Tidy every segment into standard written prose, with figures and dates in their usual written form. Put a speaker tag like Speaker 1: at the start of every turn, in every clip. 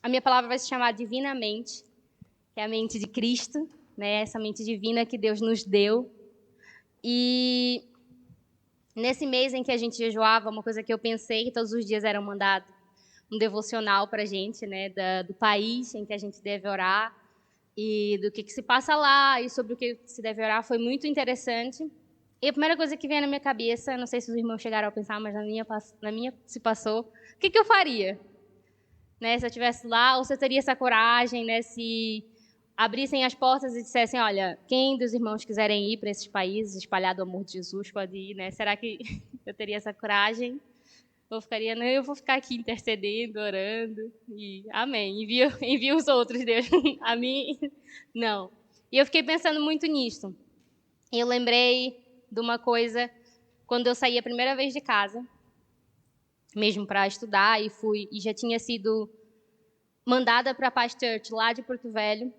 Speaker 1: A minha palavra vai se chamar Divinamente, que é a mente de Cristo, né? Essa mente divina que Deus nos deu. E nesse mês em que a gente jejuava, uma coisa que eu pensei que todos os dias era mandado um devocional para a gente, né? Do país em que a gente deve orar e do que se passa lá e sobre o que se deve orar, foi muito interessante. E a primeira coisa que veio na minha cabeça, não sei se os irmãos chegaram a pensar, mas na minha se passou, o que eu faria? Né, se eu estivesse lá, ou se eu teria essa coragem, né, se abrissem as portas e dissessem, olha, quem dos irmãos quiserem ir para esses países, espalhar do amor de Jesus, pode ir, né? Será que eu teria essa coragem? Ou ficaria, não, eu vou ficar aqui intercedendo, orando, e amém, envia os outros, Deus, a mim, não. E eu fiquei pensando muito nisso. E eu lembrei de uma coisa, quando eu saí a primeira vez de casa, mesmo para estudar, e já tinha sido mandada para a Paz Church lá de Porto Velho.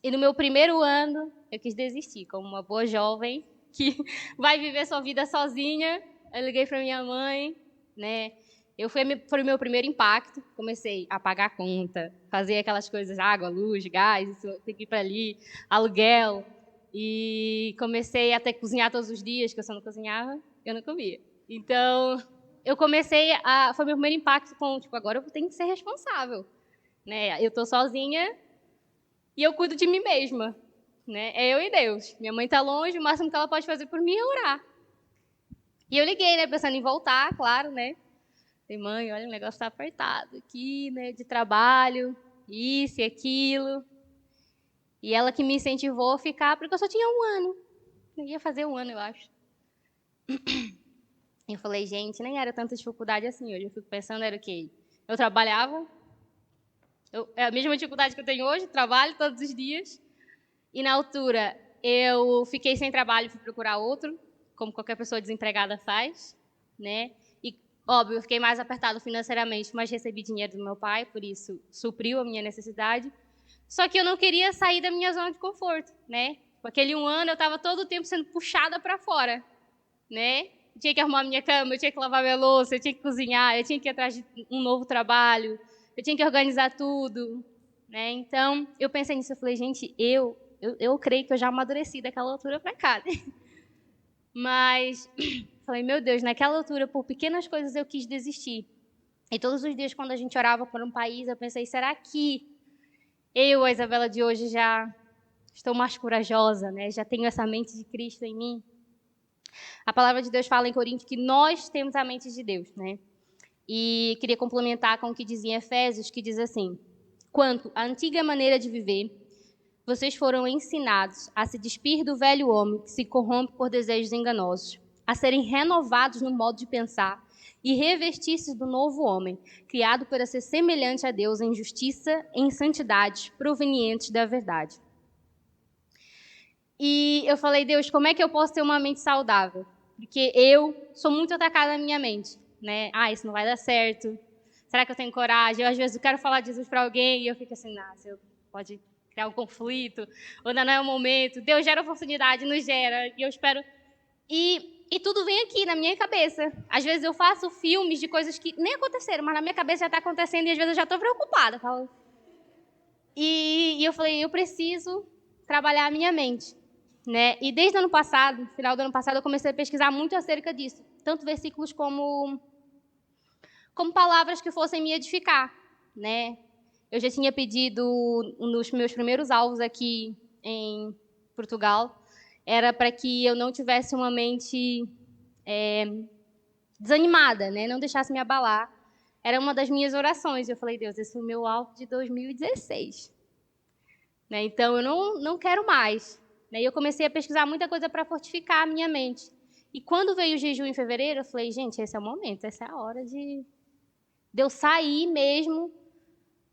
Speaker 1: E no meu primeiro ano, eu quis desistir, como uma boa jovem que vai viver sua vida sozinha. Eu liguei para minha mãe, né? Foi o meu primeiro impacto. Comecei a pagar a conta, fazer aquelas coisas, água, luz, gás, isso, tem que ir para ali, aluguel. E comecei a ter que cozinhar todos os dias, que eu só não cozinhava, eu não comia. Então, foi meu primeiro impacto com, tipo, agora eu tenho que ser responsável, né? Eu tô sozinha e eu cuido de mim mesma, né? É eu e Deus. Minha mãe tá longe, o máximo que ela pode fazer por mim é orar. E eu liguei, né, pensando em voltar, claro, né? Falei, mãe, olha, o negócio tá apertado aqui, né, de trabalho, isso e aquilo. E ela que me incentivou a ficar, porque eu só tinha um ano. Eu ia fazer um ano, eu acho. Eu falei, gente, nem era tanta dificuldade assim hoje. Eu fico pensando, era o quê? Eu trabalhava, é a mesma dificuldade que eu tenho hoje, trabalho todos os dias. E na altura, eu fiquei sem trabalho e fui procurar outro, como qualquer pessoa desempregada faz, né? E, óbvio, eu fiquei mais apertado financeiramente, mas recebi dinheiro do meu pai, por isso supriu a minha necessidade. Só que eu não queria sair da minha zona de conforto, né? Com aquele um ano, eu estava todo o tempo sendo puxada para fora, né? Eu tinha que arrumar minha cama, eu tinha que lavar minha louça, eu tinha que cozinhar, eu tinha que ir atrás de um novo trabalho, eu tinha que organizar tudo, né? Então, eu pensei nisso, eu falei, gente, eu creio que eu já amadureci daquela altura para cá, né? Mas, falei, meu Deus, naquela altura, por pequenas coisas eu quis desistir. E todos os dias, quando a gente orava por um país, eu pensei, será que eu, a Isabela de hoje, já estou mais corajosa, né? Já tenho essa mente de Cristo em mim? A palavra de Deus fala em Coríntios que nós temos a mente de Deus, né? E queria complementar com o que dizia em Efésios, que diz assim, quanto à antiga maneira de viver, vocês foram ensinados a se despir do velho homem que se corrompe por desejos enganosos, a serem renovados no modo de pensar e revestir-se do novo homem, criado para ser semelhante a Deus em justiça e em santidade provenientes da verdade. E eu falei, Deus, como é que eu posso ter uma mente saudável? Porque eu sou muito atacada na minha mente, né? Ah, isso não vai dar certo. Será que eu tenho coragem? Eu, às vezes, eu quero falar de Jesus para alguém e eu fico assim, você pode criar um conflito, ou ainda não é o momento. Deus gera oportunidade, não gera, e eu espero. E tudo vem aqui na minha cabeça. Às vezes eu faço filmes de coisas que nem aconteceram, mas na minha cabeça já está acontecendo e às vezes eu já estou preocupada. E eu falei, eu preciso trabalhar a minha mente, né? E desde o ano passado, no final do ano passado, eu comecei a pesquisar muito acerca disso. Tanto versículos como palavras que fossem me edificar, né? Eu já tinha pedido, um dos meus primeiros alvos aqui em Portugal, era para que eu não tivesse uma mente desanimada, né? Não deixasse me abalar. Era uma das minhas orações. Eu falei, Deus, esse foi o meu alvo de 2016. Né? Então, eu não quero mais. Né? E eu comecei a pesquisar muita coisa para fortificar a minha mente. E quando veio o jejum em fevereiro, eu falei, gente, esse é o momento, essa é a hora de eu sair mesmo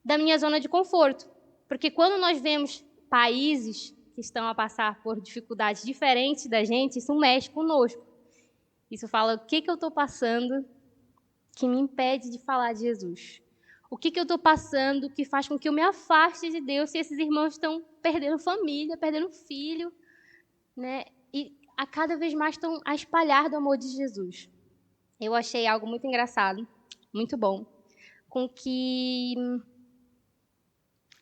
Speaker 1: da minha zona de conforto. Porque quando nós vemos países que estão a passar por dificuldades diferentes da gente, isso mexe conosco. Isso fala, o que eu estou passando que me impede de falar de Jesus? O que eu estou passando que faz com que eu me afaste de Deus se esses irmãos estão perdendo família, perdendo filho, né? E a cada vez mais estão a espalhar do amor de Jesus. Eu achei algo muito engraçado, muito bom, com que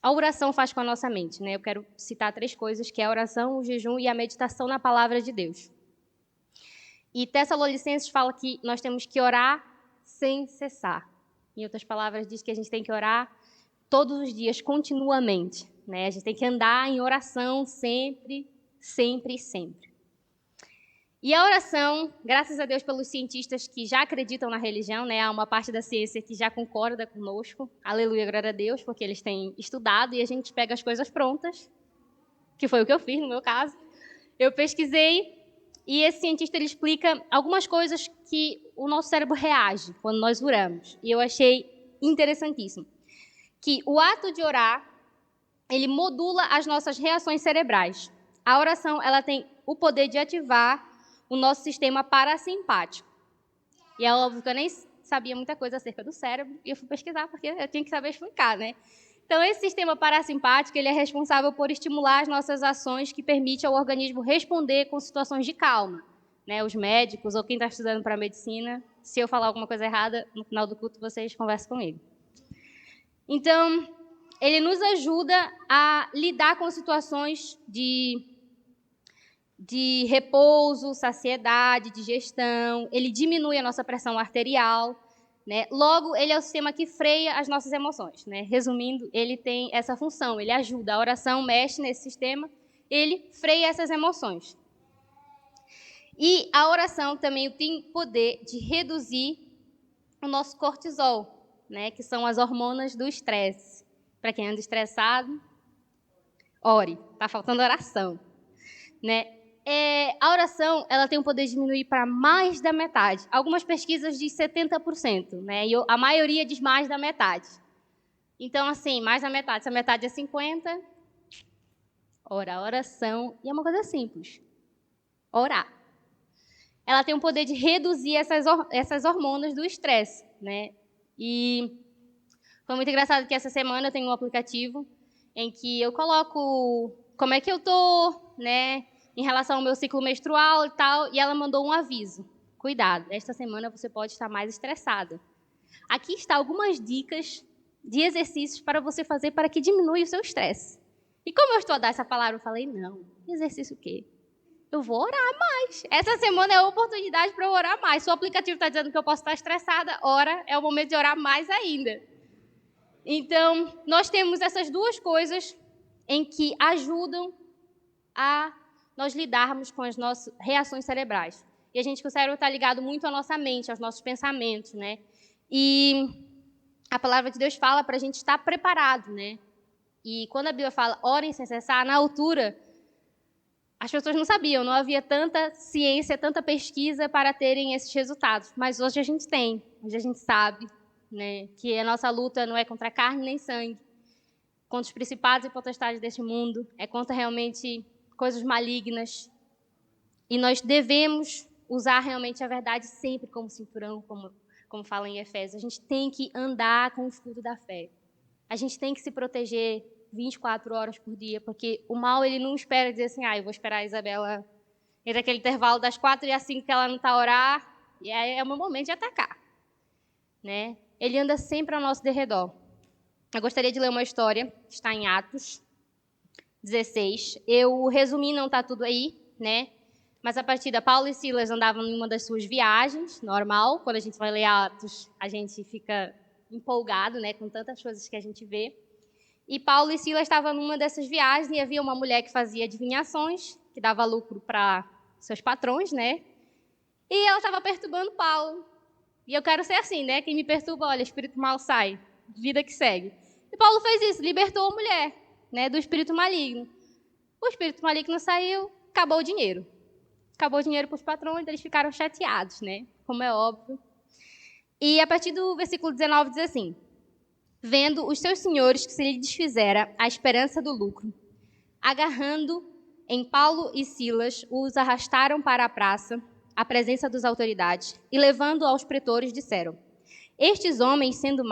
Speaker 1: a oração faz com a nossa mente, né? Eu quero citar 3 coisas, que é a oração, o jejum e a meditação na palavra de Deus. E Tessalonicenses fala que nós temos que orar sem cessar. Em outras palavras, diz que a gente tem que orar todos os dias, continuamente, né? A gente tem que andar em oração sempre, sempre e sempre. E a oração, graças a Deus pelos cientistas que já acreditam na religião, né? Há uma parte da ciência que já concorda conosco. Aleluia, glória a Deus, porque eles têm estudado e a gente pega as coisas prontas, que foi o que eu fiz no meu caso. Eu pesquisei e esse cientista ele explica algumas coisas que o nosso cérebro reage quando nós oramos. E eu achei interessantíssimo. Que o ato de orar, ele modula as nossas reações cerebrais. A oração, ela tem o poder de ativar o nosso sistema parasimpático. E é óbvio que eu nem sabia muita coisa acerca do cérebro, e eu fui pesquisar porque eu tinha que saber explicar, né? Então, esse sistema parasimpático, ele é responsável por estimular as nossas ações que permitem ao organismo responder com situações de calma. Né? Os médicos ou quem está estudando para a medicina, se eu falar alguma coisa errada, no final do culto vocês conversam comigo. Então, ele nos ajuda a lidar com situações de repouso, saciedade, digestão. Ele diminui a nossa pressão arterial, né? Logo, ele é o sistema que freia as nossas emoções, né? Resumindo, ele tem essa função, ele ajuda. A oração mexe nesse sistema, ele freia essas emoções. E a oração também tem o poder de reduzir o nosso cortisol, né? Que são as hormonas do estresse. Para quem anda estressado, ore. Está faltando oração, né? A oração ela tem o poder de diminuir para mais da metade. Algumas pesquisas dizem 70%, né? E a maioria diz mais da metade. Então, assim, mais da metade. Se a metade é 50%, ora, a oração. E é uma coisa simples. Orar. Ela tem o poder de reduzir essas hormonas do estresse, né? E foi muito engraçado que essa semana eu tenho um aplicativo em que eu coloco como é que eu tô, né? Em relação ao meu ciclo menstrual e tal, e ela mandou um aviso. Cuidado, esta semana você pode estar mais estressada. Aqui está algumas dicas de exercícios para você fazer para que diminua o seu estresse. E como eu estou a dar essa palavra, eu falei, não, exercício o quê? Eu vou orar mais. Essa semana é a oportunidade para eu orar mais. Se o aplicativo está dizendo que eu posso estar estressada, ora, é o momento de orar mais ainda. Então, nós temos essas 2 coisas em que ajudam a nós lidarmos com as nossas reações cerebrais. E a gente que o cérebro está ligado muito à nossa mente, aos nossos pensamentos, né? E a palavra de Deus fala para a gente estar preparado, né? E quando a Bíblia fala orem sem cessar, na altura, as pessoas não sabiam, não havia tanta ciência, tanta pesquisa para terem esses resultados. Mas hoje a gente tem, hoje a gente sabe, né? Que a nossa luta não é contra carne nem sangue, contra os principados e potestades deste mundo, é contra realmente coisas malignas. E nós devemos usar realmente a verdade sempre como cinturão, como fala em Efésios. A gente tem que andar com o escudo da fé. A gente tem que se proteger 24 horas por dia, porque o mal ele não espera dizer assim, eu vou esperar a Isabela entre aquele intervalo das 4 e as 5 que ela não está a orar, e aí é o meu momento de atacar. Né? Ele anda sempre ao nosso derredor. Eu gostaria de ler uma história, que está em Atos 16. Eu resumi, não está tudo aí, né? Mas a partir da Paulo e Silas andavam em uma das suas viagens, normal. Quando a gente vai ler Atos, a gente fica empolgado, né? Com tantas coisas que a gente vê. E Paulo e Silas estavam numa dessas viagens e havia uma mulher que fazia adivinhações, que dava lucro para seus patrões, né? E ela estava perturbando Paulo. E eu quero ser assim, né? Quem me perturba, olha, espírito mal sai, vida que segue. E Paulo fez isso, libertou a mulher, né, do espírito maligno. O espírito maligno saiu, acabou o dinheiro. Acabou o dinheiro para os patrões, eles ficaram chateados, né? Como é óbvio. E a partir do versículo 19 diz assim: vendo os seus senhores que se lhe desfizera a esperança do lucro, agarrando em Paulo e Silas, os arrastaram para a praça, à presença das autoridades, e levando aos pretores, disseram: estes homens, sendo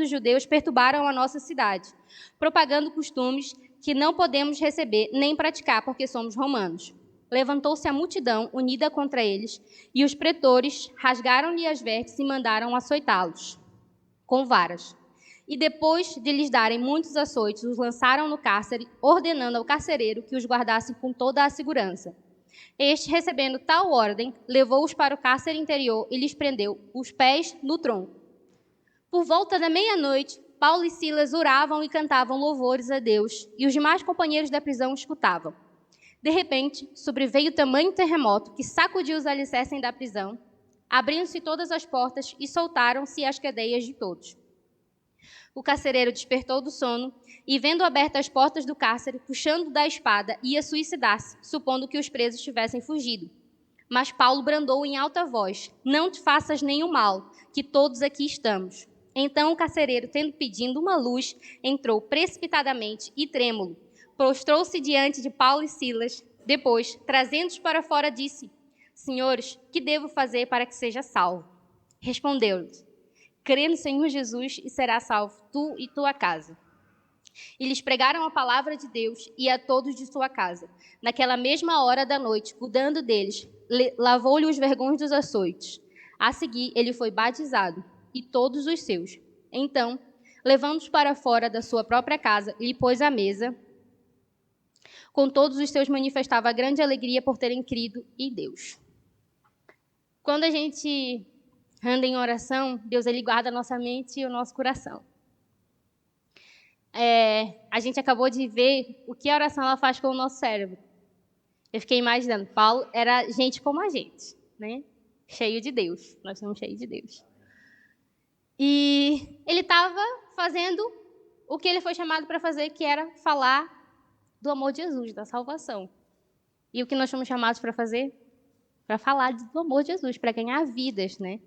Speaker 1: judeus, perturbaram a nossa cidade, propagando costumes que não podemos receber nem praticar, porque somos romanos. Levantou-se a multidão unida contra eles, e os pretores rasgaram-lhe as vestes e mandaram açoitá-los com varas. E depois de lhes darem muitos açoites, os lançaram no cárcere, ordenando ao carcereiro que os guardasse com toda a segurança. Este, recebendo tal ordem, levou-os para o cárcere interior e lhes prendeu os pés no tronco. Por volta da meia-noite, Paulo e Silas oravam e cantavam louvores a Deus, e os demais companheiros da prisão escutavam. De repente, sobreveio tamanho terremoto que sacudiu os alicerces da prisão, abrindo-se todas as portas e soltaram-se as cadeias de todos. O carcereiro despertou do sono e, vendo abertas as portas do cárcere, puxando da espada, ia suicidar-se, supondo que os presos tivessem fugido. Mas Paulo brandou em alta voz: "Não te faças nenhum mal, que todos aqui estamos." Então o carcereiro, tendo pedido uma luz, entrou precipitadamente e trêmulo. Prostrou-se diante de Paulo e Silas. Depois, trazendo-os para fora, disse: "Senhores, que devo fazer para que seja salvo?" Respondeu-lhes: "Crê no Senhor Jesus e serás salvo, tu e tua casa." E lhes pregaram a palavra de Deus e a todos de sua casa. Naquela mesma hora da noite, cuidando deles, lavou-lhe os vergões dos açoites. A seguir, ele foi batizado, e todos os seus. Então, levando-os para fora da sua própria casa, lhe pôs à mesa. Com todos os seus manifestava grande alegria por terem crido em Deus. Quando a gente anda em oração, Deus ele guarda a nossa mente e o nosso coração. A gente acabou de ver o que a oração ela faz com o nosso cérebro. Eu fiquei imaginando, Paulo era gente como a gente, né? Cheio de Deus. Nós somos cheios de Deus. E ele estava fazendo o que ele foi chamado para fazer, que era falar do amor de Jesus, da salvação. E o que nós fomos chamados para fazer? Para falar do amor de Jesus, para ganhar vidas, né?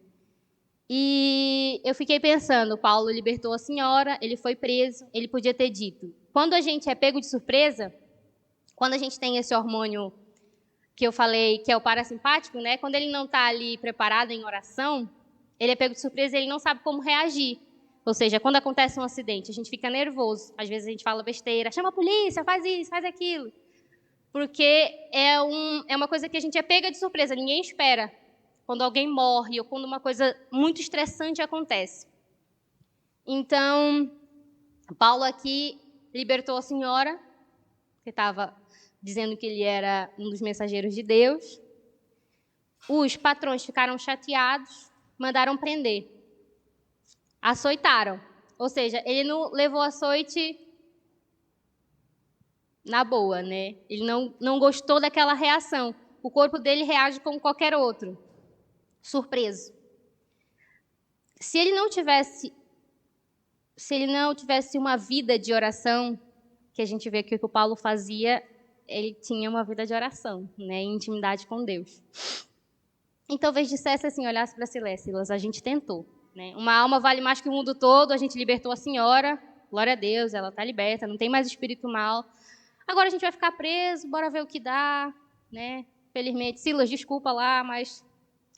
Speaker 1: E eu fiquei pensando, Paulo libertou a senhora, ele foi preso, ele podia ter dito. Quando a gente é pego de surpresa, quando a gente tem esse hormônio que eu falei, que é o parasimpático, né? Quando ele não está ali preparado em oração, ele é pego de surpresa e ele não sabe como reagir. Ou seja, quando acontece um acidente, a gente fica nervoso. Às vezes a gente fala besteira, chama a polícia, faz isso, faz aquilo. Porque é uma coisa que a gente é pega de surpresa, ninguém espera. Quando alguém morre ou quando uma coisa muito estressante acontece. Então, Paulo aqui libertou a senhora, que estava dizendo que ele era um dos mensageiros de Deus. Os patrões ficaram chateados, mandaram prender. Açoitaram. Ou seja, ele não levou açoite na boa, né? Ele não gostou daquela reação. O corpo dele reage como qualquer outro. Surpreso. Se ele não tivesse uma vida de oração, que a gente vê aqui que o Paulo fazia, ele tinha uma vida de oração, né? Em intimidade com Deus. E talvez dissesse assim, olhasse para Silas, a gente tentou. Né? Uma alma vale mais que o mundo todo, a gente libertou a senhora, glória a Deus, ela está liberta, não tem mais espírito mal. Agora a gente vai ficar preso, bora ver o que dá. Né? Felizmente, Silas, desculpa lá, mas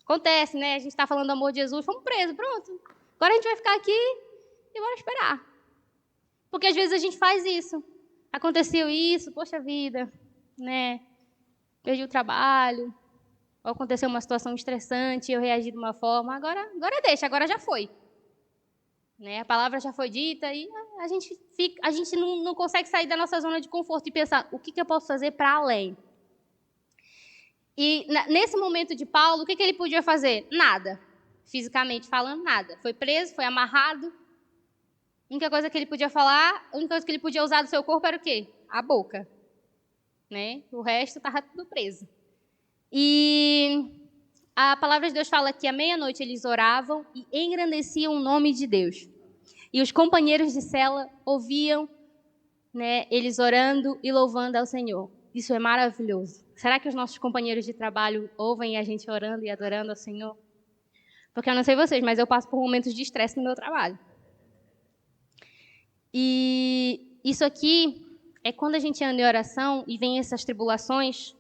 Speaker 1: acontece, né? A gente está falando do amor de Jesus, fomos presos, pronto. Agora a gente vai ficar aqui e bora esperar. Porque às vezes a gente faz isso. Aconteceu isso, poxa vida, né? Perdi o trabalho, ou aconteceu uma situação estressante, eu reagi de uma forma, agora deixa, agora já foi. Né? A palavra já foi dita e a gente não consegue sair da nossa zona de conforto e pensar, o que eu posso fazer para além? E nesse momento de Paulo, o que ele podia fazer? Nada. Fisicamente falando, nada. Foi preso, foi amarrado. A única coisa que ele podia falar, a única coisa que ele podia usar do seu corpo era o quê? A boca. Né? O resto estava tudo preso. E a palavra de Deus fala que à meia-noite eles oravam e engrandeciam o nome de Deus. E os companheiros de cela ouviam, né, eles orando e louvando ao Senhor. Isso é maravilhoso. Será que os nossos companheiros de trabalho ouvem a gente orando e adorando ao Senhor? Porque eu não sei vocês, mas eu passo por momentos de estresse no meu trabalho. E isso aqui é quando a gente anda em oração e vem essas tribulações,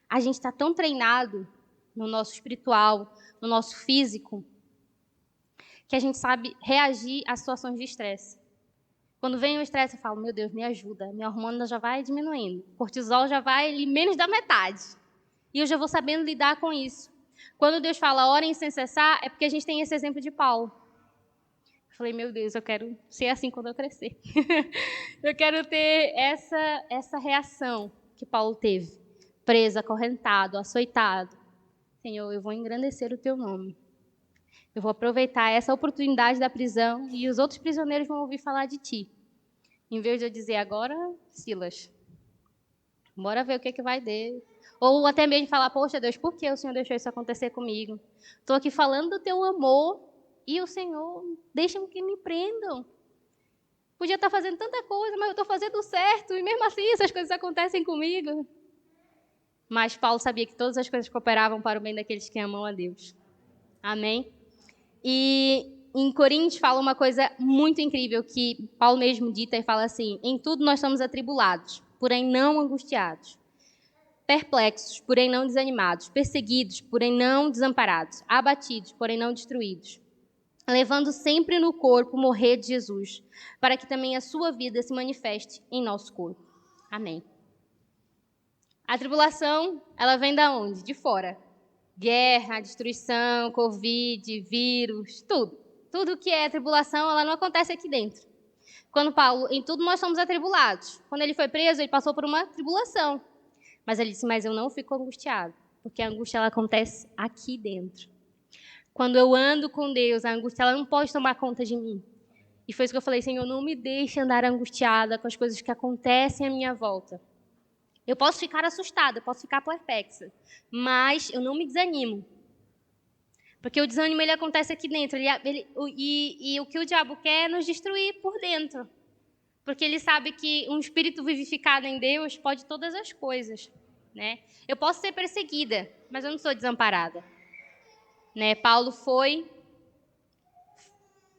Speaker 1: a gente está tão treinado no nosso espiritual, no nosso físico, que a gente sabe reagir a situações de estresse. Quando vem o estresse, eu falo, meu Deus, me ajuda. Meu hormônio já vai diminuindo. O cortisol já vai menos da metade. E eu já vou sabendo lidar com isso. Quando Deus fala, orem sem cessar, é porque a gente tem esse exemplo de Paulo. falei, meu Deus, eu quero ser assim quando eu crescer. Eu quero ter essa reação que Paulo teve. Preso, acorrentado, açoitado. Senhor, eu vou engrandecer o teu nome. Eu vou aproveitar essa oportunidade da prisão e os outros prisioneiros vão ouvir falar de ti. Em vez de eu dizer, agora, Silas, bora ver o que vai dar. Ou até mesmo falar, poxa, Deus, por que o Senhor deixou isso acontecer comigo? Estou aqui falando do teu amor e o Senhor deixa que me prendam. Podia estar fazendo tanta coisa, mas eu estou fazendo certo. E mesmo assim, essas coisas acontecem comigo. Mas Paulo sabia que todas as coisas cooperavam para o bem daqueles que amam a Deus. Amém? E em Coríntios fala uma coisa muito incrível que Paulo mesmo dita e fala assim, em tudo nós somos atribulados, porém não angustiados. Perplexos, porém não desanimados. Perseguidos, porém não desamparados. Abatidos, porém não destruídos. Levando sempre no corpo o morrer de Jesus, para que também a sua vida se manifeste em nosso corpo. Amém. A tribulação, ela vem da onde? De fora. Guerra, destruição, Covid, vírus, tudo. Tudo que é tribulação, ela não acontece aqui dentro. Quando Paulo, em tudo nós somos atribulados. Quando ele foi preso, ele passou por uma tribulação. Mas ele disse, mas eu não fico angustiado, porque a angústia ela acontece aqui dentro. Quando eu ando com Deus, a angústia ela não pode tomar conta de mim. E foi isso que eu falei, Senhor, não me deixe andar angustiada com as coisas que acontecem à minha volta. Eu posso ficar assustada, eu posso ficar perplexa, mas eu não me desanimo. Porque o desânimo ele acontece aqui dentro. E o que o diabo quer é nos destruir por dentro. Porque ele sabe que um espírito vivificado em Deus pode todas as coisas. Né? Eu posso ser perseguida, mas eu não sou desamparada. Né? Paulo foi,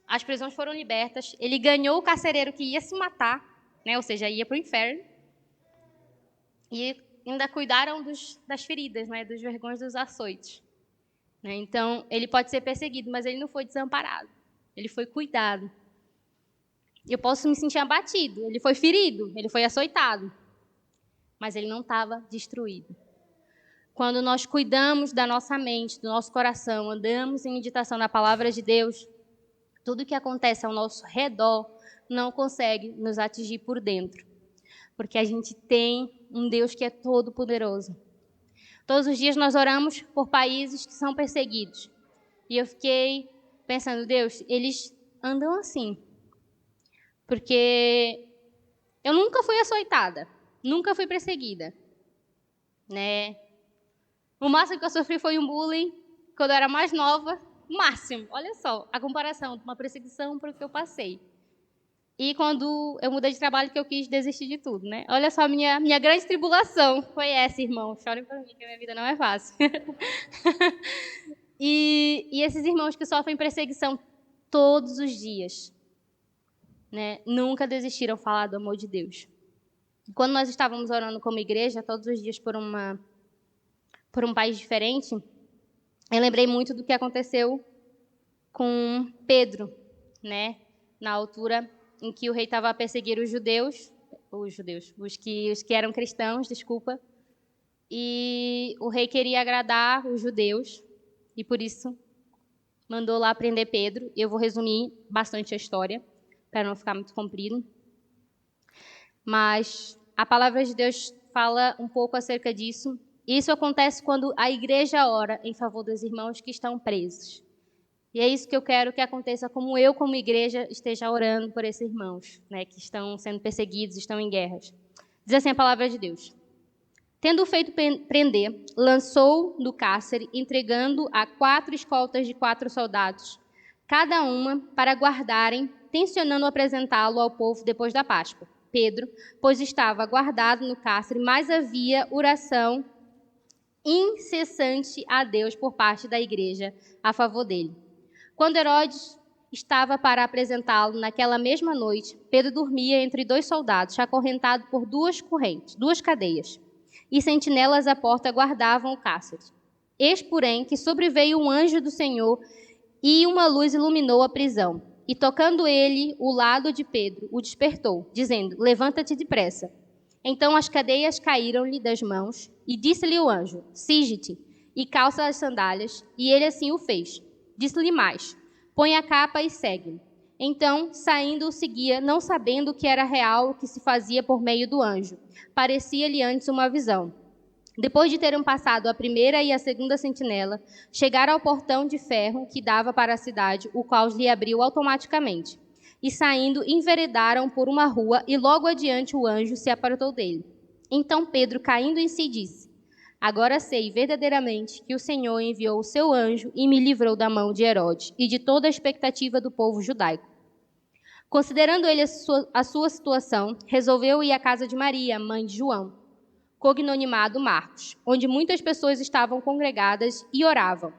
Speaker 1: as prisões foram libertas, ele ganhou o carcereiro que ia se matar, né? Ou seja, ia para o inferno. E ainda cuidaram das feridas, né? Dos vergões dos açoites. Né? Então, ele pode ser perseguido, mas ele não foi desamparado. Ele foi cuidado. Eu posso me sentir abatido. Ele foi ferido, ele foi açoitado. Mas ele não estava destruído. Quando nós cuidamos da nossa mente, do nosso coração, andamos em meditação na palavra de Deus, tudo que acontece ao nosso redor não consegue nos atingir por dentro. Porque a gente tem um Deus que é todo-poderoso. Todos os dias nós oramos por países que são perseguidos. E eu fiquei pensando, Deus, eles andam assim. Porque eu nunca fui açoitada, nunca fui perseguida. Né? O máximo que eu sofri foi um bullying quando eu era mais nova. O máximo, olha só, a comparação de uma perseguição para o que eu passei. E quando eu mudei de trabalho que eu quis desistir de tudo, né? Olha só, minha grande tribulação foi essa, irmão. Chorem por mim, que a minha vida não é fácil. E esses irmãos que sofrem perseguição todos os dias, né? Nunca desistiram de falar do amor de Deus. Quando nós estávamos orando como igreja, todos os dias por um país diferente, eu lembrei muito do que aconteceu com Pedro, né? Na altura em que o rei estava a perseguir os que eram cristãos, desculpa. E o rei queria agradar os judeus e por isso mandou lá prender Pedro. Eu vou resumir bastante a história para não ficar muito comprido. Mas a palavra de Deus fala um pouco acerca disso. Isso acontece quando a igreja ora em favor dos irmãos que estão presos. E é isso que eu quero que aconteça, como eu, como igreja, esteja orando por esses irmãos, né, que estão sendo perseguidos, estão em guerras. Diz assim a palavra de Deus. Tendo feito prender, lançou no cárcere, entregando a 4 escoltas de 4 soldados, cada uma para guardarem, tencionando apresentá-lo ao povo depois da Páscoa. Pedro, pois estava guardado no cárcere, mas havia oração incessante a Deus por parte da igreja a favor dele. Quando Herodes estava para apresentá-lo naquela mesma noite, Pedro dormia entre 2 soldados, acorrentado por 2 cadeias, e sentinelas à porta guardavam o cárcere. Eis, porém, que sobreveio um anjo do Senhor e uma luz iluminou a prisão. E tocando ele o lado de Pedro, o despertou, dizendo, levanta-te depressa. Então as cadeias caíram-lhe das mãos, e disse-lhe o anjo, cinge-te e calça as sandálias, e ele assim o fez. Disse-lhe mais, põe a capa e segue-me. Então, saindo, o seguia, não sabendo o que era real o que se fazia por meio do anjo. Parecia-lhe antes uma visão. Depois de terem passado a primeira e a segunda sentinela, chegaram ao portão de ferro que dava para a cidade, o qual lhe abriu automaticamente. E saindo, enveredaram por uma rua, e logo adiante o anjo se apartou dele. Então Pedro, caindo em si, disse: Agora sei verdadeiramente que o Senhor enviou o seu anjo e me livrou da mão de Herodes e de toda a expectativa do povo judaico. Considerando ele a sua situação, resolveu ir à casa de Maria, mãe de João, cognonimado Marcos, onde muitas pessoas estavam congregadas e oravam.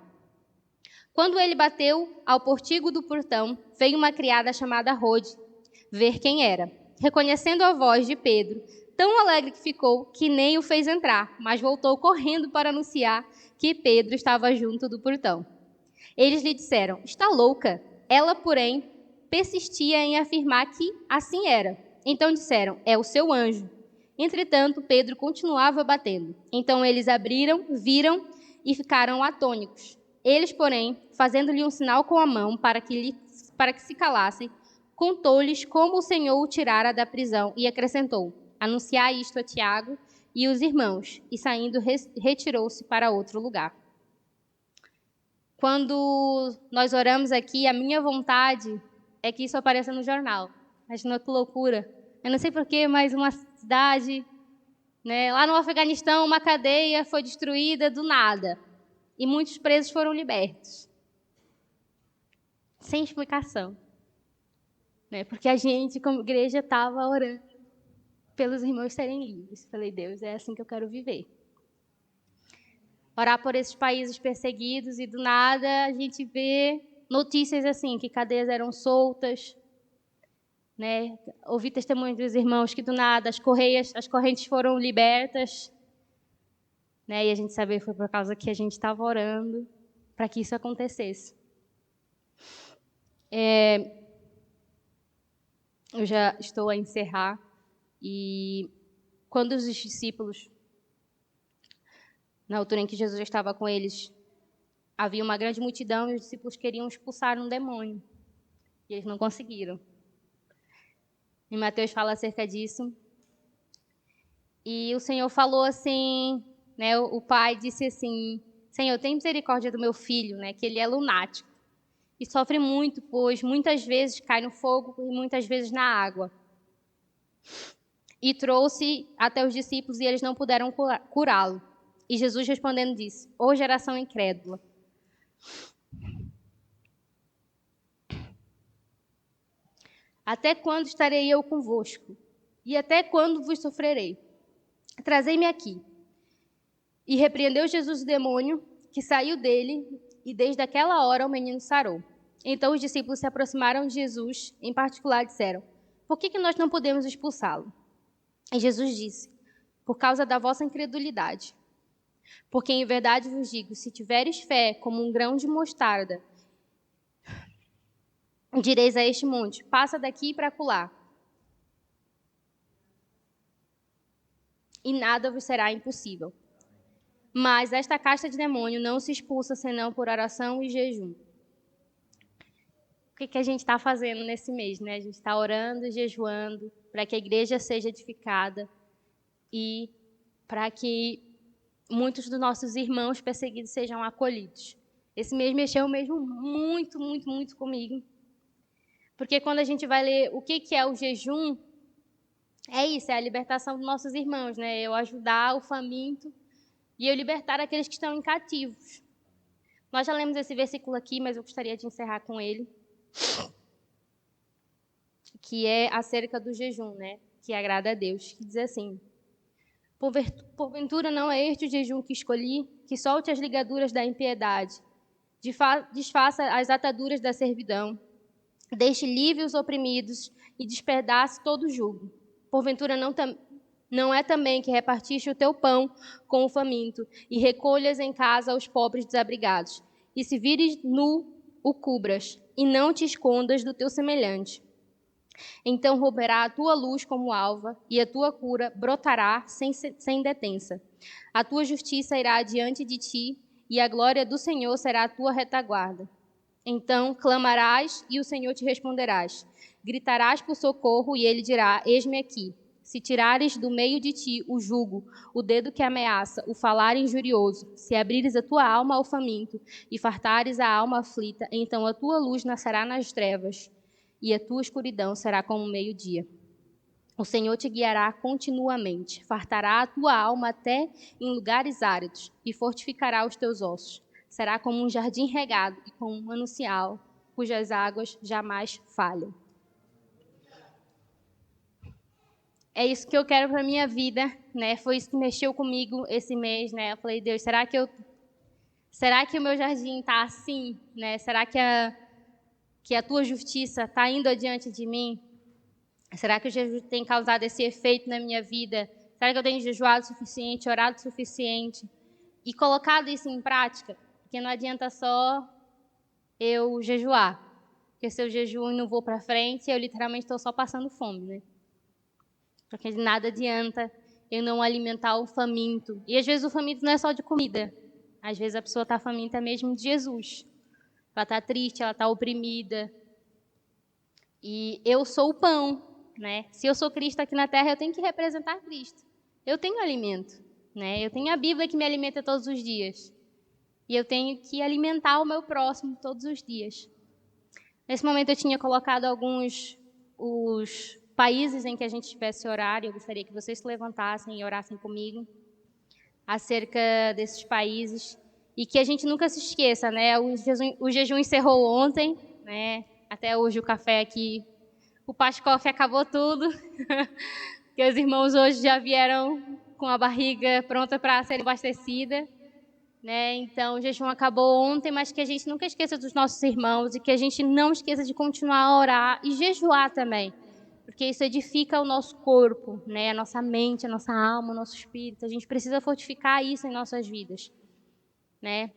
Speaker 1: Quando ele bateu ao portigo do portão, veio uma criada chamada Rode ver quem era. Reconhecendo a voz de Pedro, tão alegre que ficou que nem o fez entrar, mas voltou correndo para anunciar que Pedro estava junto do portão. Eles lhe disseram: Está louca. Ela, porém, persistia em afirmar que assim era. Então disseram: É o seu anjo. Entretanto, Pedro continuava batendo. Então eles abriram, viram e ficaram atônitos. Eles, porém, fazendo-lhe um sinal com a mão para que se calassem, contou-lhes como o Senhor o tirara da prisão e acrescentou: Anunciai isto a Tiago e os irmãos. E saindo, retirou-se para outro lugar. Quando nós oramos aqui, a minha vontade é que isso apareça no jornal. Imagina que loucura. Eu não sei porquê, mas uma cidade, né, lá no Afeganistão, uma cadeia foi destruída do nada. E muitos presos foram libertos. Sem explicação. Né, porque a gente, como igreja, estava orando pelos irmãos serem livres. Falei: Deus, é assim que eu quero viver. Orar por esses países perseguidos e do nada a gente vê notícias assim, que cadeias eram soltas, né? Ouvi testemunhos dos irmãos que do nada as correntes foram libertas, né? E a gente sabia que foi por causa que a gente estava orando para que isso acontecesse. Eu já estou a encerrar, e quando os discípulos, na altura em que Jesus estava com eles, havia uma grande multidão e os discípulos queriam expulsar um demônio. E eles não conseguiram. E Mateus fala acerca disso. E o Senhor falou assim, né, o pai disse assim: Senhor, tem misericórdia do meu filho, né, que ele é lunático. E sofre muito, pois muitas vezes cai no fogo e muitas vezes na água. E trouxe até os discípulos e eles não puderam curá-lo. E Jesus respondendo disse: Ó geração incrédula, até quando estarei eu convosco? E até quando vos sofrerei? Trazei-me aqui. E repreendeu Jesus o demônio, que saiu dele, e desde aquela hora o menino sarou. Então os discípulos se aproximaram de Jesus, em particular disseram: Por que nós não podemos expulsá-lo? E Jesus disse: Por causa da vossa incredulidade. Porque em verdade vos digo, se tiveres fé como um grão de mostarda, direis a este monte: passa daqui para acolá, e nada vos será impossível. Mas esta casta de demônio não se expulsa senão por oração e jejum. O que a gente está fazendo nesse mês, né? A gente está orando e jejuando para que a igreja seja edificada e para que muitos dos nossos irmãos perseguidos sejam acolhidos. Esse mês mexeu mesmo muito, muito, muito comigo. Porque quando a gente vai ler o que é o jejum, é isso, é a libertação dos nossos irmãos, né? Eu ajudar o faminto e eu libertar aqueles que estão em cativos. Nós já lemos esse versículo aqui, mas eu gostaria de encerrar com ele, que é acerca do jejum, né? Que agrada a Deus, que diz assim: Porventura não é este o jejum que escolhi, que solte as ligaduras da impiedade, desfaça as ataduras da servidão, deixe livres os oprimidos e despedace todo o jugo. Porventura não é também que repartiste o teu pão com o faminto e recolhas em casa os pobres desabrigados, e se vires nu, o cubras, e não te escondas do teu semelhante. Então romperá a tua luz como alva, e a tua cura brotará sem detença. A tua justiça irá adiante de ti, e a glória do Senhor será a tua retaguarda. Então clamarás e o Senhor te responderás. Gritarás por socorro e ele dirá: eis-me aqui. Se tirares do meio de ti o jugo, o dedo que ameaça, o falar injurioso, se abrires a tua alma ao faminto e fartares a alma aflita, então a tua luz nascerá nas trevas e a tua escuridão será como o meio-dia. O Senhor te guiará continuamente, fartará a tua alma até em lugares áridos e fortificará os teus ossos. Será como um jardim regado e como um manancial, cujas águas jamais falham. É isso que eu quero para minha vida, né? Foi isso que mexeu comigo esse mês, né? Eu falei: Deus, será que o meu jardim está assim, né? Será que a tua justiça está indo adiante de mim? Será que o jejum tem causado esse efeito na minha vida? Será que eu tenho jejuado o suficiente, orado o suficiente e colocado isso em prática? Porque não adianta só eu jejuar, porque se eu jejuo e não vou para frente, eu literalmente estou só passando fome, né? Porque de nada adianta eu não alimentar o faminto. E às vezes o faminto não é só de comida. Às vezes a pessoa está faminta mesmo de Jesus. Ela está triste, ela está oprimida. E eu sou o pão, né? Se eu sou Cristo aqui na terra, eu tenho que representar Cristo. Eu tenho alimento, né? Eu tenho a Bíblia que me alimenta todos os dias. E eu tenho que alimentar o meu próximo todos os dias. Nesse momento eu tinha colocado os países em que a gente tivesse horário. Eu gostaria que vocês se levantassem e orassem comigo acerca desses países. E que a gente nunca se esqueça, né? O jejum encerrou ontem, né? Até hoje o café aqui, o Pascoff acabou tudo. Porque os irmãos hoje já vieram com a barriga pronta para ser abastecida. Né? Então, o jejum acabou ontem, mas que a gente nunca esqueça dos nossos irmãos e que a gente não esqueça de continuar a orar e jejuar também, porque isso edifica o nosso corpo, né? A nossa mente, a nossa alma, o nosso espírito. A gente precisa fortificar isso em nossas vidas, né?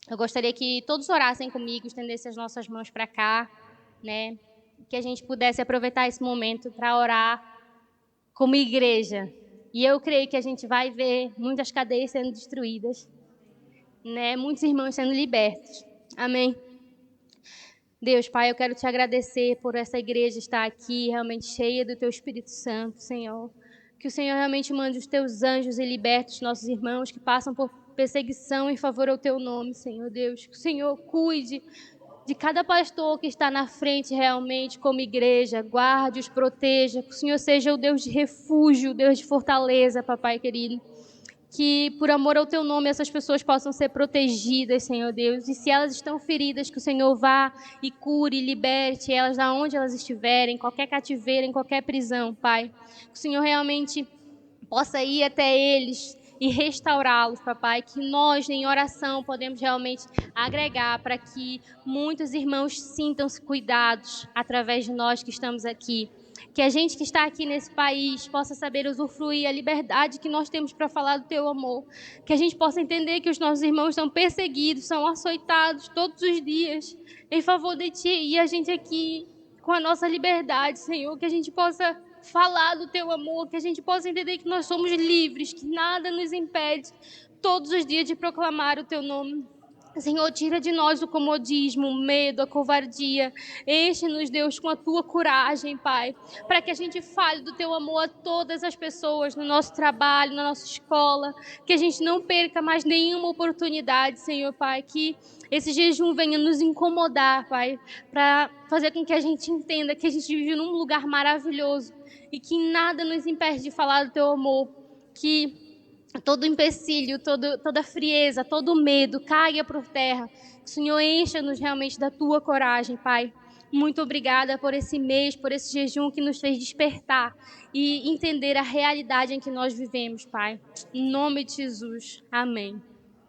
Speaker 1: Eu gostaria que todos orassem comigo, estendessem as nossas mãos para cá, né? Que a gente pudesse aproveitar esse momento para orar como igreja. E eu creio que a gente vai ver muitas cadeias sendo destruídas, né? Muitos irmãos sendo libertos. Amém. Deus, Pai, eu quero te agradecer por essa igreja estar aqui realmente cheia do teu Espírito Santo, Senhor. Que o Senhor realmente mande os teus anjos e liberte os nossos irmãos que passam por perseguição em favor ao teu nome, Senhor Deus. Que o Senhor cuide de cada pastor que está na frente realmente como igreja, guarde-os, proteja. Que o Senhor seja o Deus de refúgio, o Deus de fortaleza, papai querido. Que por amor ao teu nome essas pessoas possam ser protegidas, Senhor Deus. E se elas estão feridas, que o Senhor vá e cure, liberte elas da onde elas estiverem, em qualquer cativeiro, em qualquer prisão, Pai. Que o Senhor realmente possa ir até eles e restaurá-los, papai. Que nós, em oração, podemos realmente agregar para que muitos irmãos sintam-se cuidados através de nós que estamos aqui. Que a gente que está aqui nesse país possa saber usufruir a liberdade que nós temos para falar do teu amor. Que a gente possa entender que os nossos irmãos são perseguidos, são açoitados todos os dias em favor de ti. E a gente aqui, com a nossa liberdade, Senhor, que a gente possa falar do teu amor, que a gente possa entender que nós somos livres, que nada nos impede todos os dias de proclamar o teu nome. Senhor, tira de nós o comodismo, o medo, a covardia. Enche-nos, Deus, com a tua coragem, Pai, para que a gente fale do teu amor a todas as pessoas, no nosso trabalho, na nossa escola, que a gente não perca mais nenhuma oportunidade, Senhor, Pai, que esse jejum venha nos incomodar, Pai, para fazer com que a gente entenda que a gente vive num lugar maravilhoso e que nada nos impede de falar do teu amor, que todo empecilho, toda frieza, todo medo caia por terra. Que o Senhor encha-nos realmente da tua coragem, Pai. Muito obrigada por esse mês, por esse jejum que nos fez despertar e entender a realidade em que nós vivemos, Pai. Em nome de Jesus. Amém.